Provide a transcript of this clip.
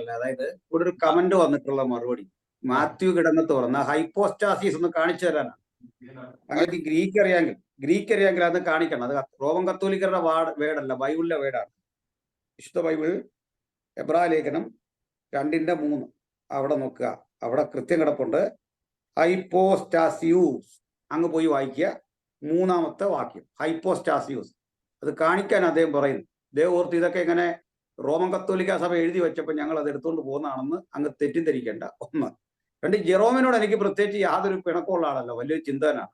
പറഞ്ഞിട്ടുള്ളത്. അതായത് ഇവിടെ ഒരു കമന്റ് വന്നിട്ടുള്ള മറുപടി മാത്യു കിടന്ന് തുറന്ന ഹൈപ്പോസ്റ്റാസിസ് ഒന്ന് കാണിച്ചു തരാനാണ്. അങ്ങനെ ഗ്രീക്ക് അറിയാമെങ്കിൽ അത് കാണിക്കണം. അത് റോമൻ കത്തോലിക്കരുടെ വേടല്ല, ബൈബിളിലെ വേടാണ്. വിശുദ്ധ ബൈബിൾ എബ്രായ ലേഖനം 2:3 അവിടെ നോക്കുക. അവിടെ കൃത്യം കിടപ്പുണ്ട്. ഹൈപ്പോസ്റ്റാസിയൂസ് അങ്ങ് പോയി വായിക്കുക. 3-ാമത്തെ വാക്യം ഹൈപ്പോസ്റ്റാസിയൂസ്. അത് കാണിക്കാൻ അദ്ദേഹം പറയുന്നു. അദ്ദേഹം ഓർത്ത് ഇതൊക്കെ ഇങ്ങനെ റോമൻ കത്തോലിക്ക സഭ എഴുതി വെച്ചപ്പോൾ ഞങ്ങൾ അത് എടുത്തുകൊണ്ട് പോകുന്നതാണെന്ന് അങ്ങ് തെറ്റിദ്ധരിക്കേണ്ട. 1. 2, ജെറോമിനോട് എനിക്ക് പ്രത്യേകിച്ച് യാതൊരു പിണക്കമുള്ള ആളല്ല, വലിയൊരു ചിന്തകനാണ്.